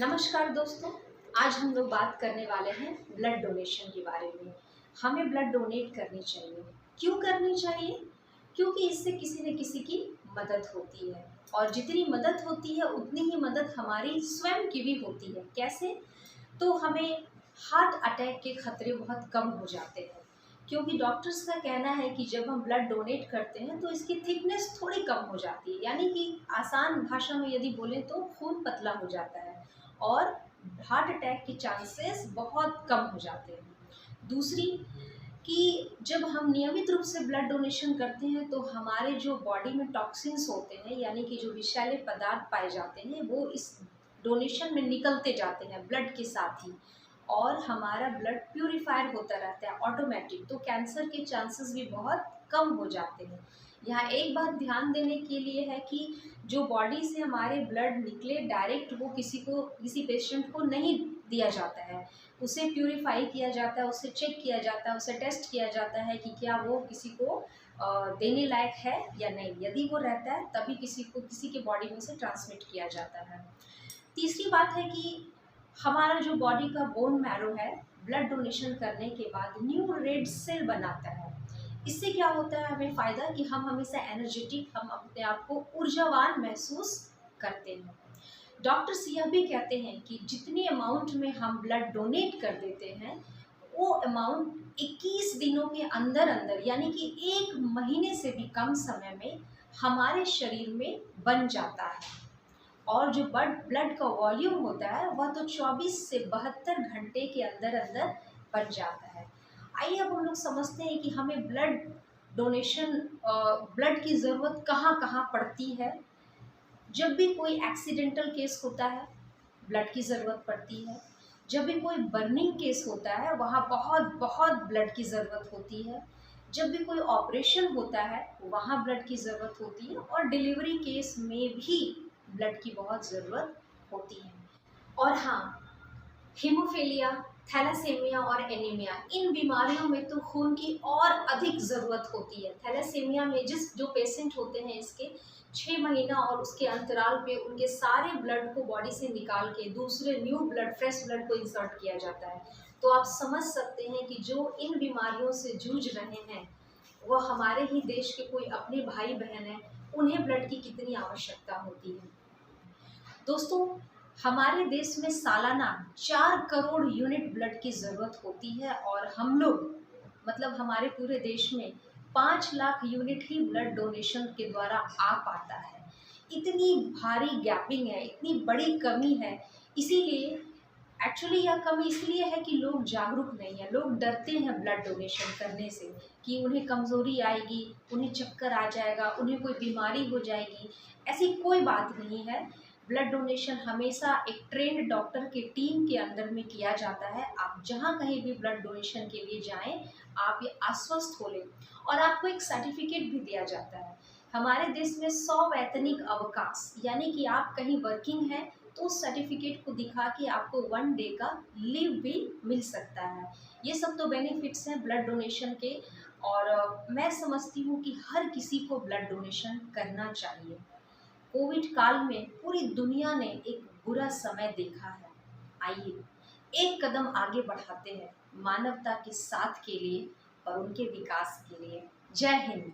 नमस्कार दोस्तों। आज हम लोग बात करने वाले हैं ब्लड डोनेशन के बारे में। हमें ब्लड डोनेट करनी चाहिए। क्यों करनी चाहिए? क्योंकि इससे किसी न किसी की मदद होती है और जितनी मदद होती है उतनी ही मदद हमारी स्वयं की भी होती है। कैसे? तो हमें हार्ट अटैक के खतरे बहुत कम हो जाते हैं, क्योंकि डॉक्टर्स का कहना है कि जब हम ब्लड डोनेट करते हैं तो इसकी थिकनेस थोड़ी कम हो जाती है, यानी कि आसान भाषा में यदि बोलें तो खून पतला हो जाता है और हार्ट अटैक के चांसेस बहुत कम हो जाते हैं। दूसरी कि जब हम नियमित रूप से ब्लड डोनेशन करते हैं तो हमारे जो बॉडी में टॉक्सिन्स होते हैं, यानी कि जो विषैले पदार्थ पाए जाते हैं, वो इस डोनेशन में निकलते जाते हैं ब्लड के साथ ही, और हमारा ब्लड प्यूरिफायर होता रहता है ऑटोमेटिक। तो कैंसर के चांसेस भी बहुत कम हो जाते हैं। यहाँ एक बात ध्यान देने के लिए है कि जो बॉडी से हमारे ब्लड निकले डायरेक्ट वो किसी पेशेंट को नहीं दिया जाता है। उसे प्यूरिफाई किया जाता है, उसे चेक किया जाता है, उसे टेस्ट किया जाता है कि क्या वो किसी को देने लायक है या नहीं। यदि वो रहता है तभी किसी के बॉडी में से ट्रांसमिट किया जाता है। तीसरी बात है कि हमारा जो बॉडी का बोन मैरो है, ब्लड डोनेशन करने के बाद न्यू रेड सेल बनाता है। इससे क्या होता है हमें फ़ायदा कि हम हमेशा एनर्जेटिक, हम अपने आप को ऊर्जावान महसूस करते हैं। डॉक्टर्स यह भी कहते हैं कि जितने अमाउंट में हम ब्लड डोनेट कर देते हैं, वो अमाउंट 21 दिनों के अंदर अंदर, यानी कि 1 महीने से भी कम समय में हमारे शरीर में बन जाता है। और जो ब्लड का वॉल्यूम होता है वह तो 24 से 72 घंटे के अंदर अंदर बन जाता है। आइए अब हम लोग समझते हैं कि हमें डोनेशन ब्लड की ज़रूरत कहाँ कहाँ पड़ती है। जब भी कोई एक्सीडेंटल केस होता है, ब्लड की ज़रूरत पड़ती है। जब भी कोई बर्निंग केस होता है, वहाँ बहुत बहुत ब्लड की ज़रूरत होती है। जब भी कोई ऑपरेशन होता है, वहाँ ब्लड की ज़रूरत होती है, और डिलीवरी केस में भी ब्लड की बहुत ज़रूरत होती है। और हाँ, हीमोफीलिया, थैलासेमिया और एनीमिया, इन बीमारियों में तो खून की और अधिक ज़रूरत होती है। थैलासेमिया में जो पेशेंट होते हैं, इसके 6 महीना और उसके अंतराल पे उनके सारे ब्लड को बॉडी से निकाल के दूसरे न्यू ब्लड, फ्रेश ब्लड को इंसर्ट किया जाता है। तो आप समझ सकते हैं कि जो इन बीमारियों से जूझ रहे हैं, वह हमारे ही देश के कोई अपने भाई बहन हैं, उन्हें ब्लड की कितनी आवश्यकता होती है। दोस्तों, हमारे देश में सालाना 4 करोड़ यूनिट ब्लड की ज़रूरत होती है, और हम लोग, मतलब हमारे पूरे देश में 5 लाख यूनिट ही ब्लड डोनेशन के द्वारा आ पाता है। इतनी भारी गैपिंग है, इतनी बड़ी कमी है। इसीलिए एक्चुअली यह कमी इसलिए है कि लोग जागरूक नहीं हैं। लोग डरते हैं ब्लड डोनेशन करने से कि उन्हें कमज़ोरी आएगी, उन्हें चक्कर आ जाएगा, उन्हें कोई बीमारी हो जाएगी। ऐसी कोई बात नहीं है। ब्लड डोनेशन हमेशा एक ट्रेन्ड डॉक्टर के टीम के अंडर में किया जाता है। आप जहाँ कहीं भी ब्लड डोनेशन के लिए जाएँ, आप ये आश्वस्त हो लें, और आपको एक सर्टिफ़िकेट भी दिया जाता है। हमारे देश में 100 वैतनिक अवकाश, यानी कि आप कहीं वर्किंग हैं तो उस सर्टिफ़िकेट को दिखा के आपको 1 डे का लीव भी मिल सकता है। ये सब तो बेनिफिट्स हैं ब्लड डोनेशन के, और मैं समझती हूँ कि हर किसी को ब्लड डोनेशन करना चाहिए। कोविड काल में पूरी दुनिया ने एक बुरा समय देखा है। आइए एक कदम आगे बढ़ाते हैं मानवता के साथ के लिए और उनके विकास के लिए। जय हिंद।